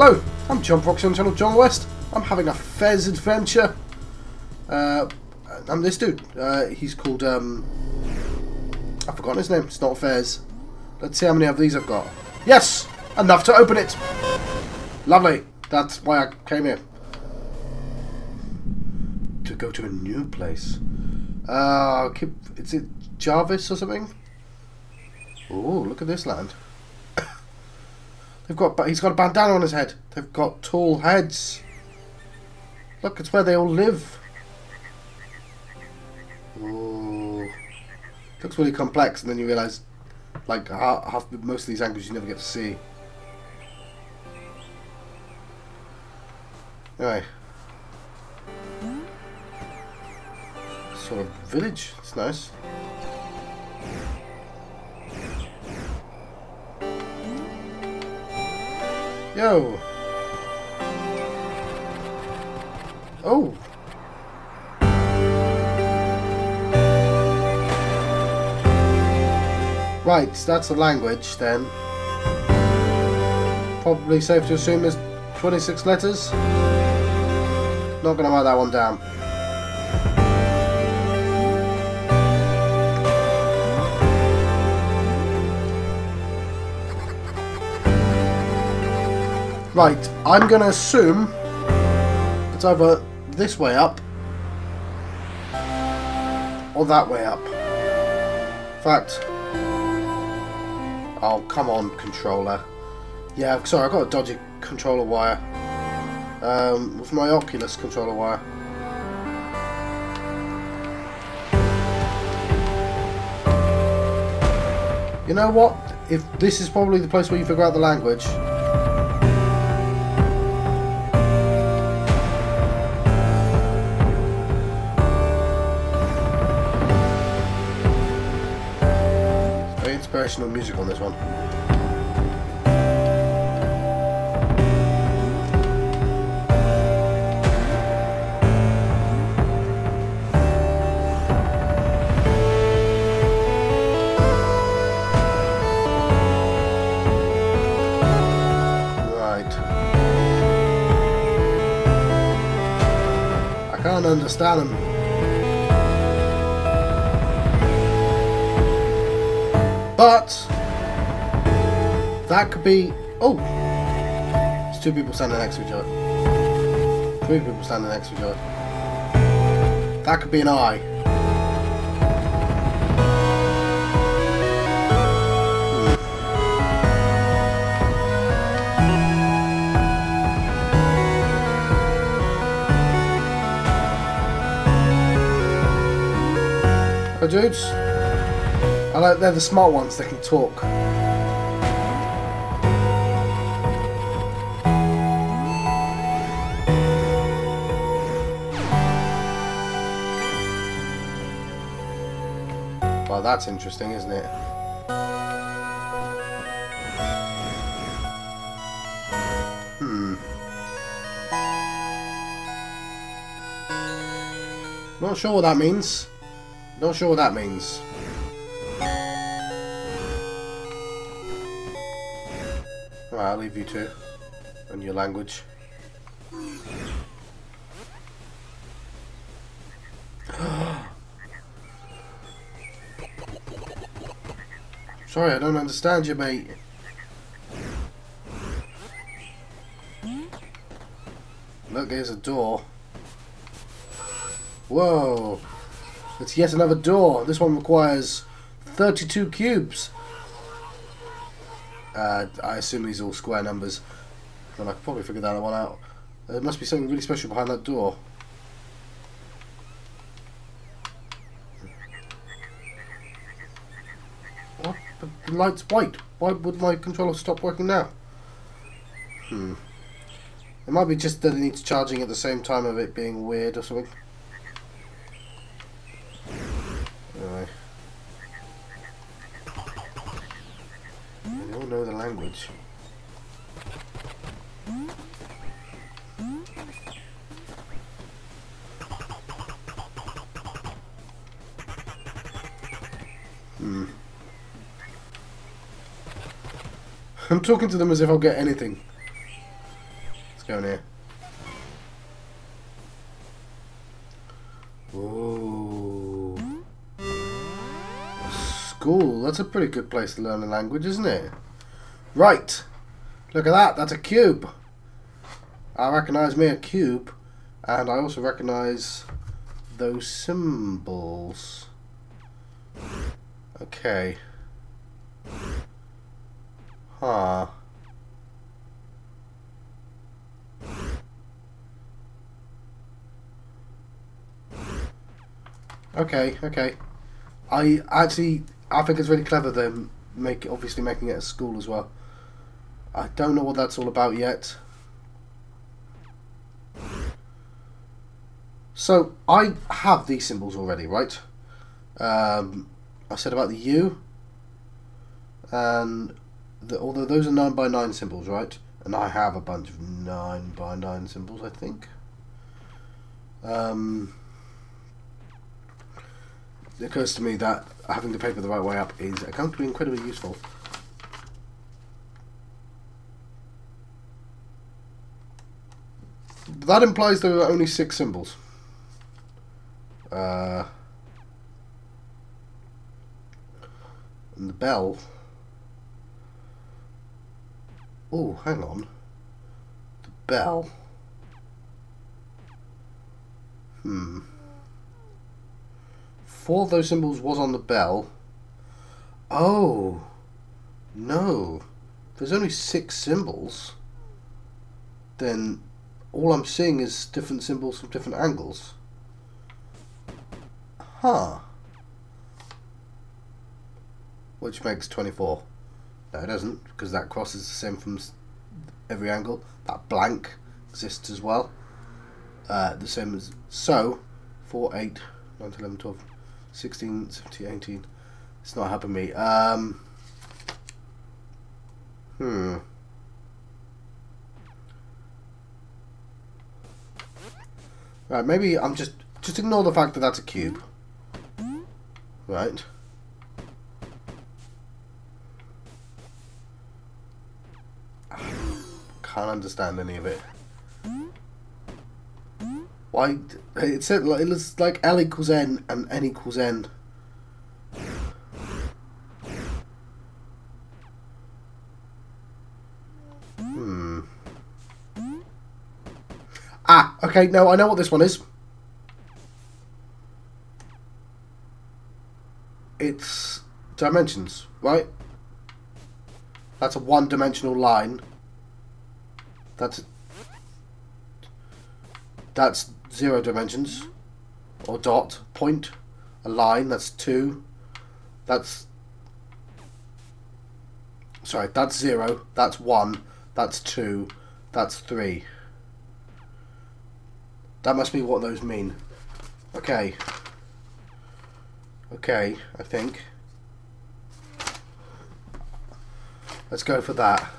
Hello, I'm John Foxy on the channel John West. I'm having a Fez adventure. I'm this dude. He's called, I've forgotten his name. It's not Fez. Let's see how many of these I've got. Yes! Enough to open it! Lovely. That's why I came here. To go to a new place. Is it Jarvis or something? Oh, look at this land. He's got a bandana on his head. They've got tall heads. Look, it's where they all live. Ooh. Looks really complex, and then you realise, like, most of these angles you never get to see. Anyway. Sort of village. It's nice. Yo! Oh! Right, so that's the language then. Probably safe to assume there's 26 letters. Not gonna write that one down. Right, I'm going to assume it's either this way up or that way up. In fact, oh come on, controller. Yeah, sorry, I've got a dodgy controller wire with my Oculus controller wire. You know what? If this is probably the place where you figure out the language. Inspirational music on this one. Right. I can't understand them. But that could be. Oh, there's two people standing next to each other. Three people standing next to each other. That could be an eye. Hey dudes. They're the smart ones, they can talk. Well, that's interesting, isn't it? Not sure what that means. Not sure what that means. Right, I'll leave you two and your language. Sorry, I don't understand you, mate. Look, there's a door. Whoa! It's yet another door. This one requires 32 cubes. I assume these are all square numbers. Then I could probably figure that one out. There must be something really special behind that door. What? The light's white. Why would my controller stop working now? It might be just that it needs charging at the same time of it being weird or something. Anyway. They all know the language. I'm talking to them as if I'll get anything. going here? Ooh. School. That's a pretty good place to learn a language, isn't it? Right. Look at that. That's a cube. I recognise me a cube. And I also recognise those symbols. Okay. Huh. Okay, okay. I think it's really clever them obviously making it a school as well. I don't know what that's all about yet. So I have these symbols already, right? I said about the U, and although those are 9x9 symbols, right? And I have a bunch of 9x9 symbols, I think. It occurs to me that having the paper the right way up is going to be incredibly useful. But that implies there are only 6 symbols. And the bell. Oh, hang on. The bell. 4 of those symbols was on the bell. Oh. No. If there's only 6 symbols, then all I'm seeing is different symbols from different angles. Huh. Which makes 24. No, it doesn't, because that cross is the same from every angle. That blank exists as well. The same as... So, 4, 8, 9, 11, 12, 16, 17, 18. It's not helping me. Right, maybe I'm just ignore the fact that that's a cube. Right. Can't understand any of it. Why? It said like, it looks like L equals N and N equals N. Ah, okay, no, I know what this one is. It's dimensions, right? That's a one-dimensional line. That's 0 dimensions. Or dot, point, a line, that's 2. That's... Sorry, that's 0, that's 1, that's 2, that's 3. That must be what those mean. Okay. Okay, I think. Let's go for that.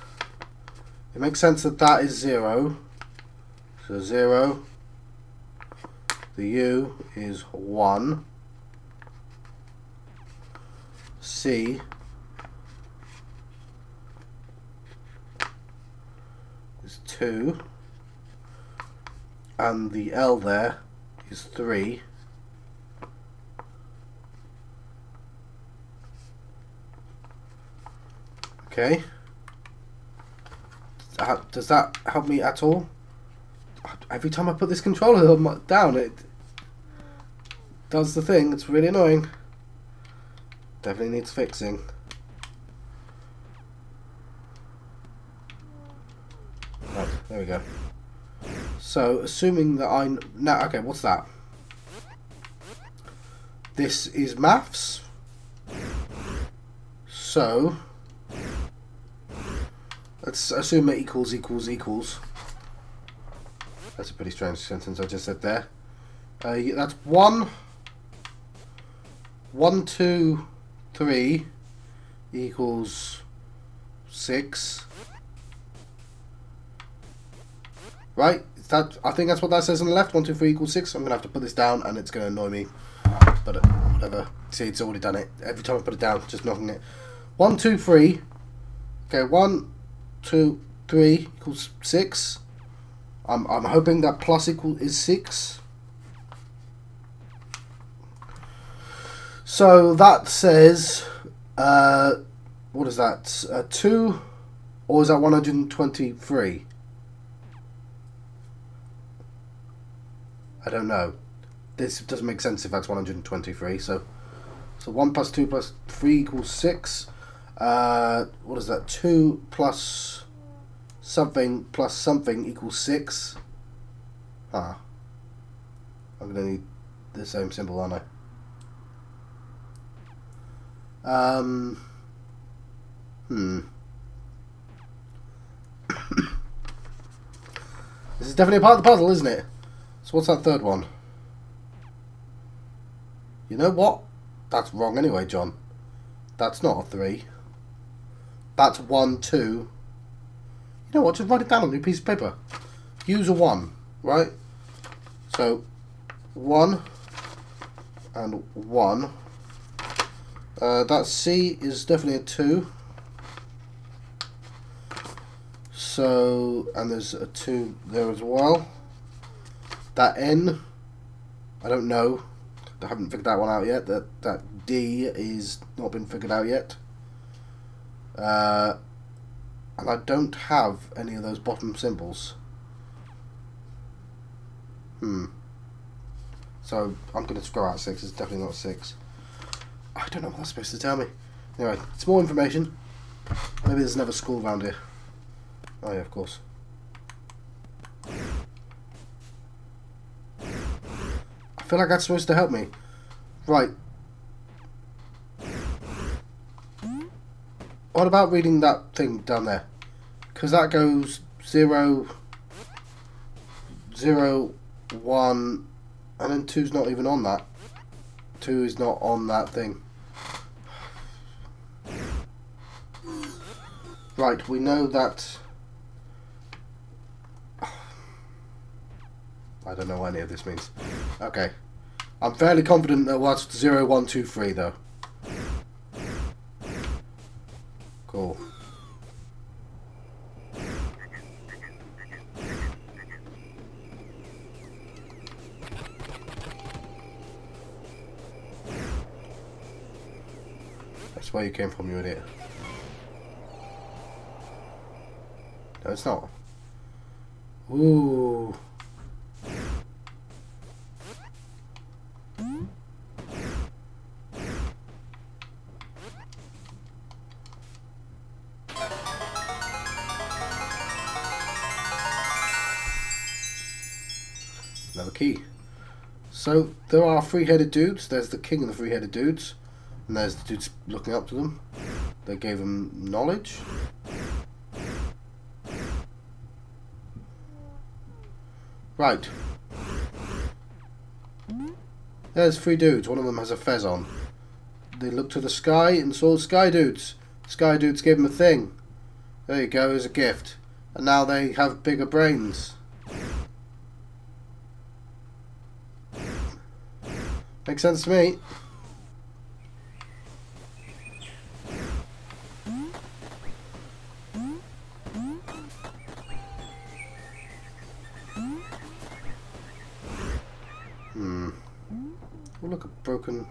It makes sense that that is 0. So 0. The U is 1. C is 2. And the L there is 3. Okay. Does that help me at all? Every time I put this controller down, it does the thing. It's really annoying. Definitely needs fixing. Right, there we go. So, assuming that I... Now, okay, what's that? This is maths. So, let's assume it equals equals equals. That's a pretty strange sentence I just said there. That's 1, 1, 2, 3 equals 6. Right? That, I think that's what that says on the left. 1, 2, 3 equals 6. I'm going to have to put this down and it's going to annoy me. But whatever. See, it's already done it. Every time I put it down, just knocking it. 1, 2, 3. Okay, 1, 2, 3 equals 6. I'm hoping that plus equal is 6. So that says, what is that? 2, or is that 123? I don't know. This doesn't make sense if that's 123. So 1 plus 2 plus 3 equals 6. What is that? 2 plus something equals 6. Ah. I'm going to need the same symbol, aren't I? This is definitely a part of the puzzle, isn't it? So what's that third one? You know what? That's wrong anyway, John. That's not a 3. That's 1, 2. You know what? Just write it down on your piece of paper. Use a 1, right? So 1 and 1. That C is definitely a 2. So, and there's a 2 there as well. That N, I don't know. I haven't figured that one out yet. That D is not been figured out yet. And I don't have any of those bottom symbols. So I'm going to scroll out 6. It's definitely not 6. I don't know what that's supposed to tell me. Anyway, it's more information. Maybe there's another school around here. Oh yeah, of course. I feel like that's supposed to help me. Right. What about reading that thing down there? Because that goes 0, 0, 1, and then 2's not even on that. 2 is not on that thing. Right, we know that... I don't know what any of this means. Okay. I'm fairly confident that what's 0, 1, 2, 3 though. Cool. That's where you came from, you idiot. No, it's not. Ooh. Another key. So there are three-headed dudes. There's the king of the three-headed dudes, and there's the dudes looking up to them. They gave him knowledge. Right. There's 3 dudes. One of them has a fez on. They looked to the sky and saw sky dudes. Sky dudes gave them a thing. There you go, as a gift. And now they have bigger brains. Makes sense to me. Oh, look, a broken...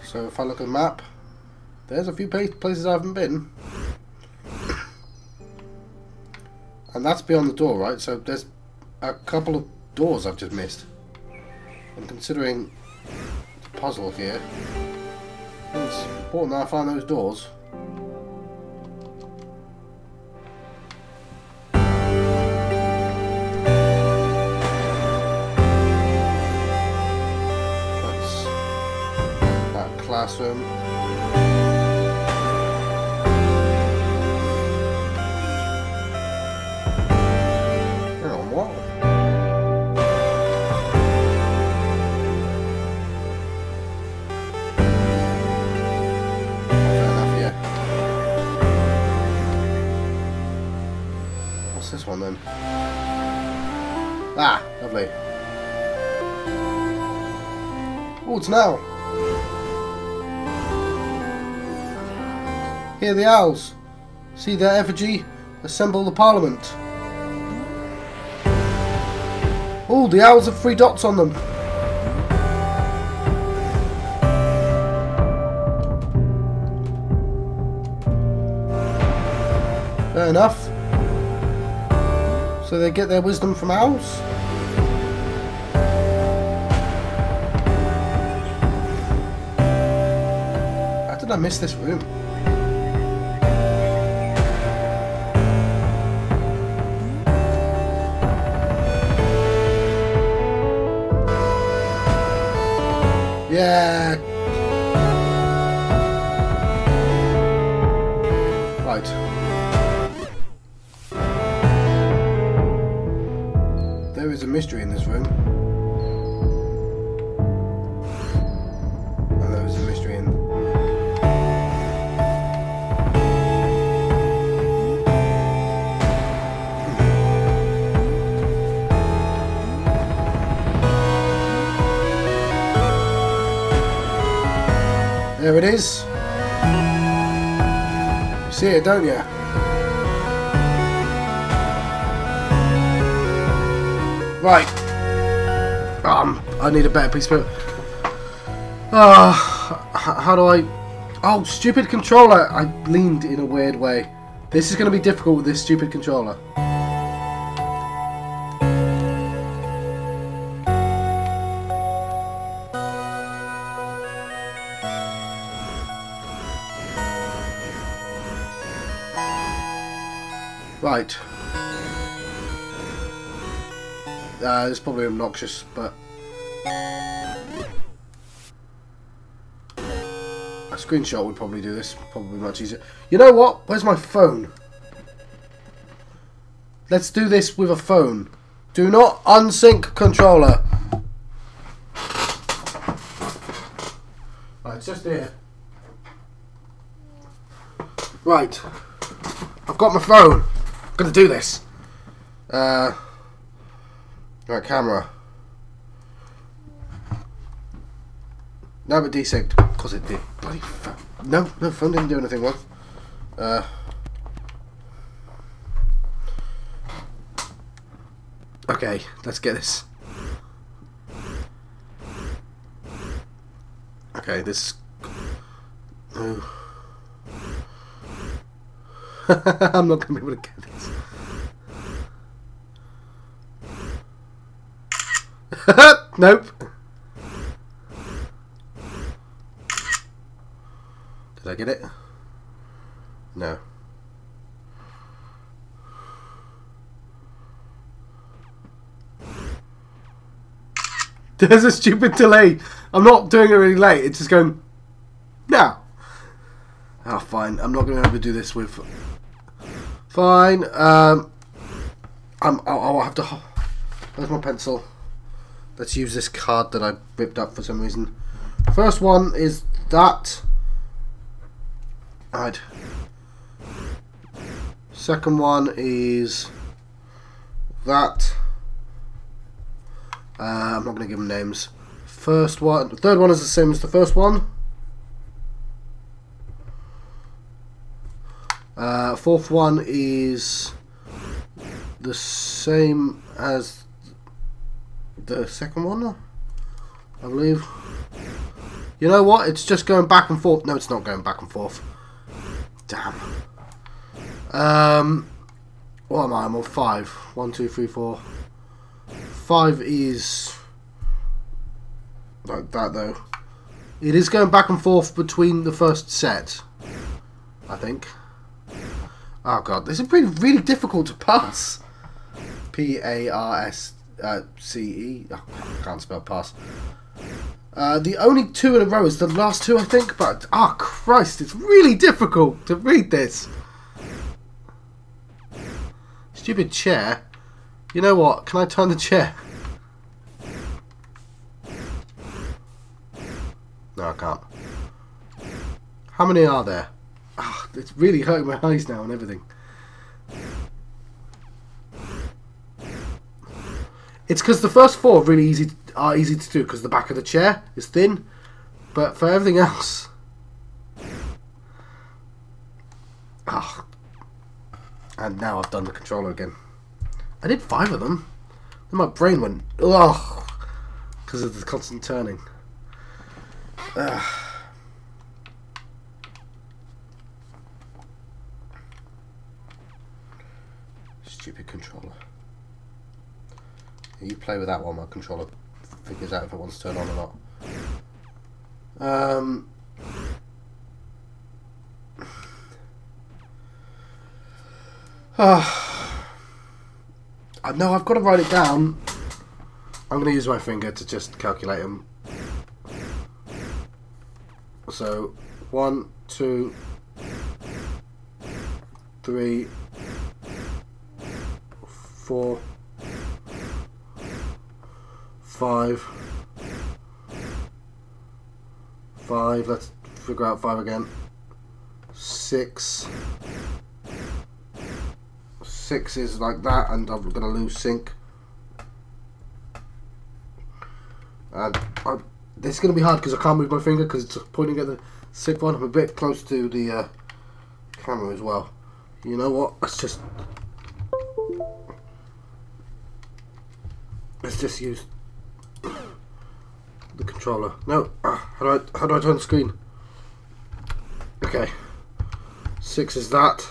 So if I look at the map, there's a few places I haven't been. And that's beyond the door, right? So there's a couple of doors I've just missed. And considering the puzzle here, it's important that I find those doors. That's that classroom. Hang on, what? This one then. Ah, lovely. Upwards now. Hear the owls. See their effigy. Assemble the parliament. Oh, the owls have 3 dots on them. Fair enough. So they get their wisdom from owls? How did I miss this room? Yeah. Right. There is a mystery in this room. And there is a mystery in... There it is. You see it, don't you? Right. I need a better piece of paper. How do I... Oh, stupid controller. I leaned in a weird way. This is going to be difficult with this stupid controller. Right. It's probably obnoxious, but a screenshot would probably do this. Probably much easier. You know what? Where's my phone? Let's do this with a phone. Do not unsync controller. Right, it's just here. Right. I've got my phone. I'm gonna do this. Right, camera. No, but desynced. Because it did. Bloody no, phone didn't do anything wrong. Okay, let's get this. Okay, this. No. I'm not gonna be able to get this. Nope. Did I get it? No. There's a stupid delay. I'm not doing it really late. It's just going. No. Oh, fine. I'm not going to be able to do this with. Fine. I'll have to. Where's my pencil? Let's use this card that I ripped up for some reason. First one is that. Right. Second one is that. I'm not going to give them names. First one, the third one is the same as the first one. Fourth one is the same as the second one, I believe. You know what? It's just going back and forth. No, it's not going back and forth. Damn. What am I? I'm on 5. 1, 2, 3, 4. 5 is like that though. It is going back and forth between the first set, I think. Oh god, this is really difficult to pass. P-A-R-S-C-E. Oh, I can't spell pass. The only 2 in a row is the last 2, I think. But oh Christ, it's really difficult to read this. Stupid chair. You know what? Can I turn the chair? No, I can't. How many are there? Oh, it's really hurting my eyes now and everything. It's because the first 4 are really easy. are easy to do because the back of the chair is thin, but for everything else, and now I've done the controller again. I did 5 of them, and my brain went ugh because of the constant turning. Stupid controller. You play with that one, my controller figures out if it wants to turn on or not. I know I've got to write it down. I'm going to use my finger to just calculate them. So 1, 2, 3, 4, 5. Let's figure out 5 again. 6. 6 is like that, and I'm gonna lose sync. And this is gonna be hard because I can't move my finger because it's pointing at the 6th one. I'm a bit close to the camera as well. You know what? Let's just use the controller. No, how do I turn the screen? Okay, 6 is that,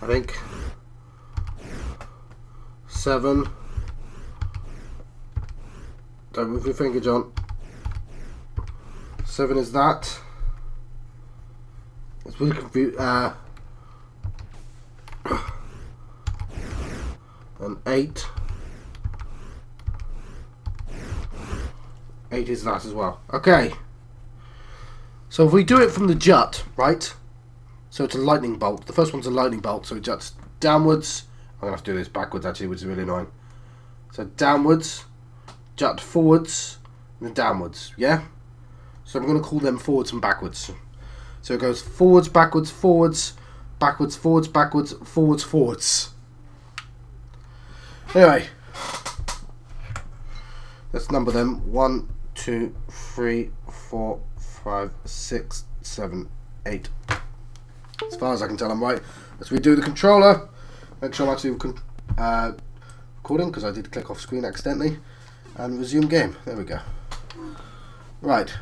I think. 7. Don't move your finger, John. 7 is that. It's really confused. And 8. 8 is that as well. Okay. So if we do it from the jut, right? So it's a lightning bolt. The first one's a lightning bolt, so it juts downwards. I'm going to have to do this backwards actually, which is really annoying. So downwards, jut forwards, and then downwards, yeah? So I'm going to call them forwards and backwards. So it goes forwards, backwards, forwards, backwards, forwards, backwards, forwards, forwards. Anyway, let's number them. 1, 2, 3, 4, 5, 6, 7, 8. As far as I can tell, I'm right. Let's redo the controller. Make sure I'm actually recording because I did click off screen accidentally. And resume game. There we go. Right.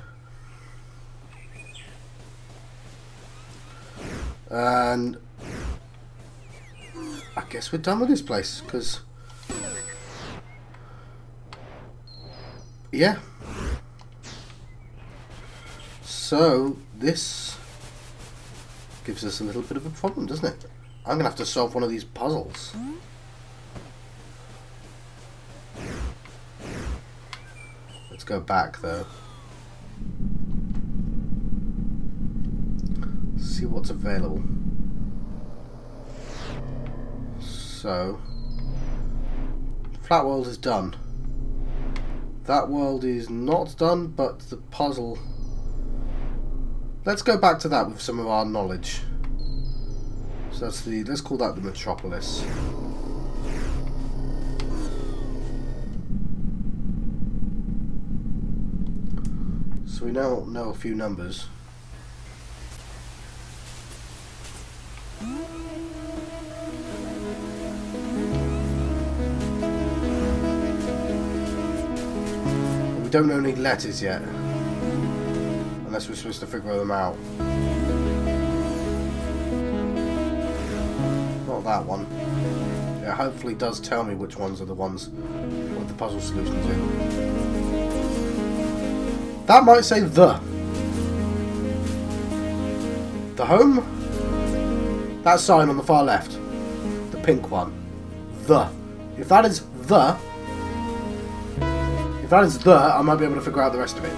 And I guess we're done with this place because, yeah. So this gives us a little bit of a problem, doesn't it? I'm going to have to solve one of these puzzles. Let's go back though. See what's available. So, flat world is done. That world is not done, but the puzzle. Let's go back to that with some of our knowledge. So that's the, let's call that the metropolis. So we now know a few numbers. But we don't know any letters yet. Unless we're supposed to figure them out. Not that one. It hopefully does tell me which ones are the ones with the puzzle solutions in. That might say the. The home? That sign on the far left. The pink one. The. If that is the, I might be able to figure out the rest of it.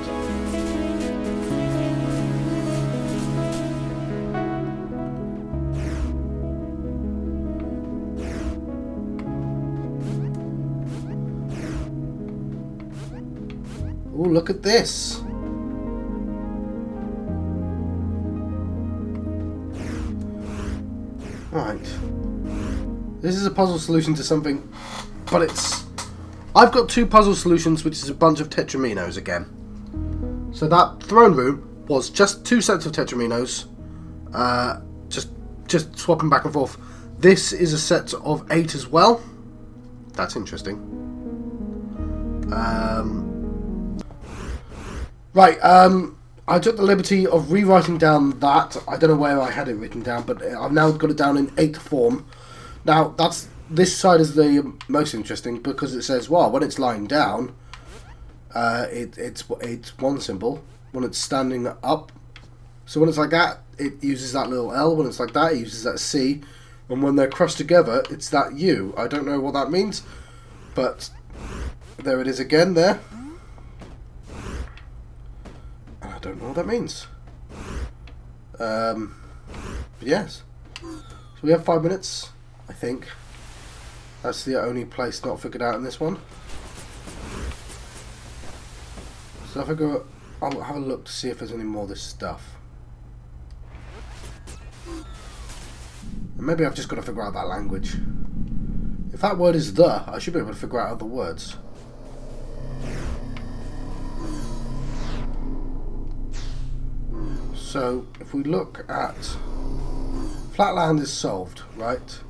Oh, look at this. Right. This is a puzzle solution to something, but it's I've got 2 puzzle solutions, which is a bunch of Tetraminoes again. So that throne room was just 2 sets of Tetraminoes, just swapping back and forth. This is a set of 8 as well. That's interesting. Right, I took the liberty of rewriting down that. I don't know where I had it written down, but I've now got it down in 8 form. Now, this side is the most interesting because it says, well, when it's lying down, it's one symbol. When it's standing up, so when it's like that, it uses that little L. When it's like that, it uses that C. And when they're crossed together, it's that U. I don't know what that means, but there it is again there. I don't know what that means. But yes. So we have 5 minutes, I think. That's the only place not figured out in this one. So if I go, I'll have a look to see if there's any more of this stuff. And maybe I've just got to figure out that language. If that word is the, I should be able to figure out other words. So if we look at Flatland is solved, right?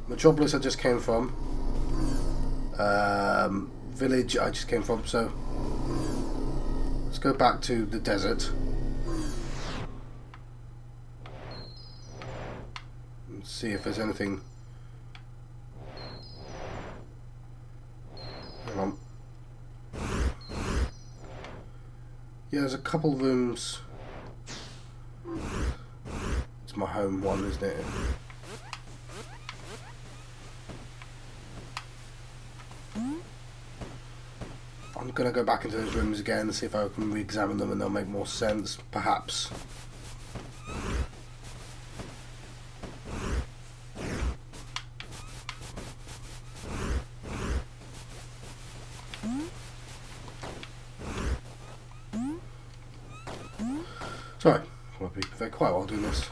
Metropolis I just came from. Village I just came from, so let's go back to the desert. And see if there's anything. Hang on. Yeah, there's a couple rooms. It's my home one, isn't it? I'm going to go back into those rooms again and see if I can re-examine them and they'll make more sense, perhaps. Sorry, I'll be very quiet while doing this.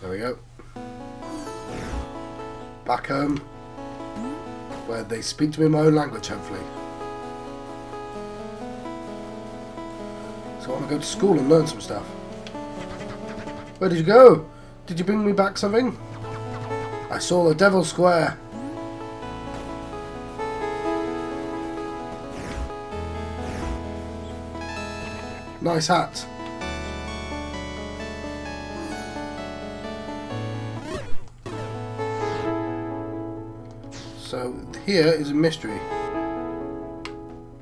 There we go. Back home, where they speak to me in my own language, hopefully. So I want to go to school and learn some stuff. Where did you go? Did you bring me back something? I saw the Devil Square. Nice hat. So here is a mystery.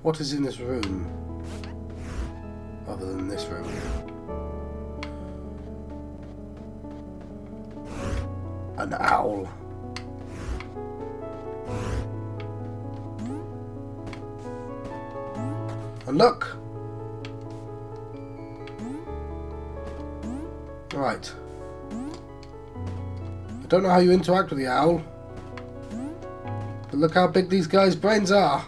What is in this room? Other than this room. An owl. And look! Right. I don't know how you interact with the owl. But look how big these guys' brains are.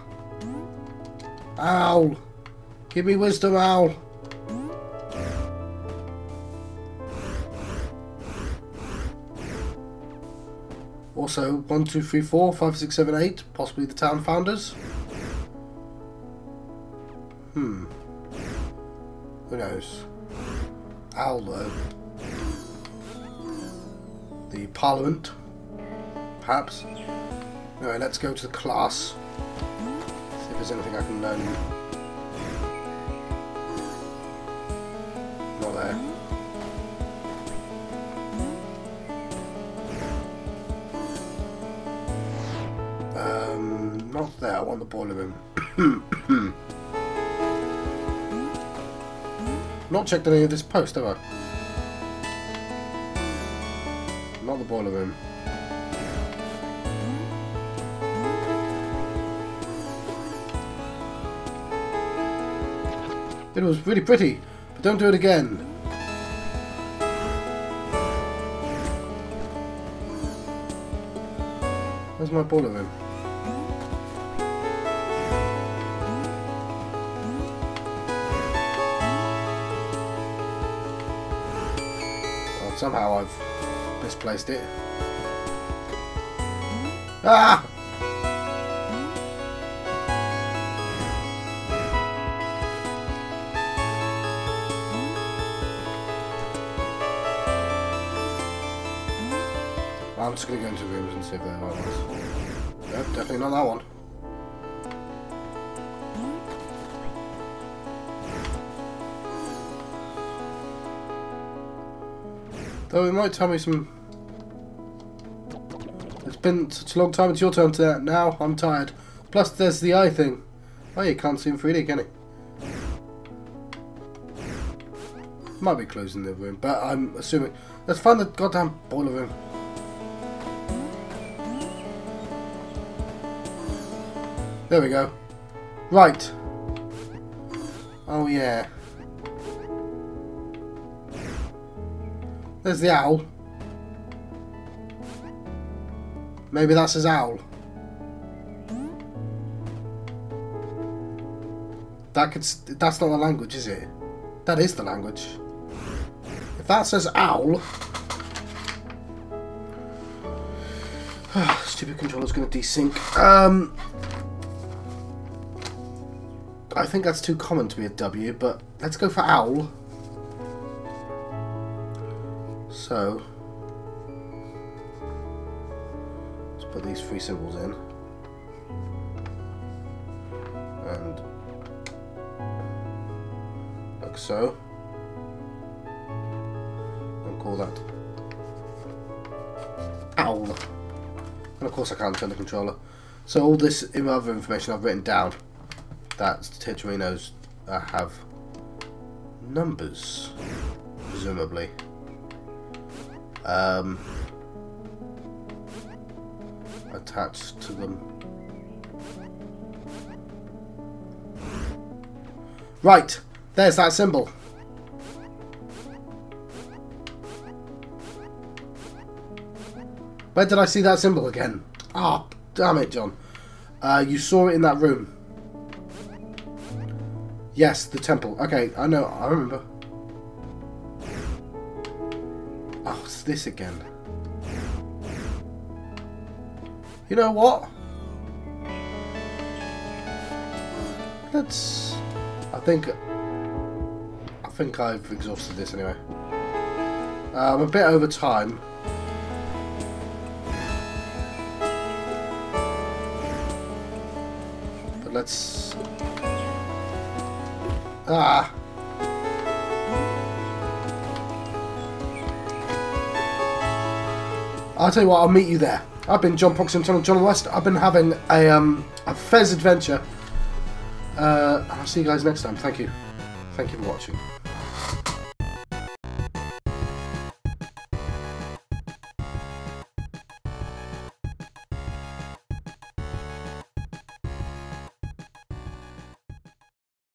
Owl. Give me wisdom, owl. Also, 1, 2, 3, 4, 5, 6, 7, 8. Possibly the town founders. Who knows? Owl, though. The Parliament. Perhaps. Anyway, let's go to the class. See if there's anything I can learn. Not there. Not there. I want the boiler room. Not checked any of this post, have I? Not the boiler room. It was really pretty, but don't do it again. Where's my boiler room? Well, somehow I've misplaced it. Ah! I'm just going to go into rooms and see if there are ones. Nope, definitely not that one. Though it might tell me some... It's been such a long time, it's your turn to now. I'm tired. Plus there's the eye thing. Oh, you can't see in 3D, can you? Might be closing the room, but I'm assuming... Let's find the goddamn boiler room. There we go. Right. Oh yeah. There's the owl. Maybe that's his owl. That's not the language, is it? That is the language. If that says owl... Stupid controller's going to desync. I think that's too common to be a W, but let's go for owl. So... let's put these 3 symbols in. And... like so. And call that owl. And of course I can't turn the controller. So all this other information I've written down, that Tetraminoes have numbers, presumably. Attached to them. Right, there's that symbol. Where did I see that symbol again? Ah, oh, damn it, John. You saw it in that room. Yes, the temple. Okay, I know, I remember. Oh, it's this again. You know what? Let's... I think I've exhausted this anyway. I'm a bit over time. But let's... Ah! I'll tell you what, I'll meet you there. I've been John Proxy, John West. I've been having a Fez adventure. I'll see you guys next time. Thank you. Thank you for watching.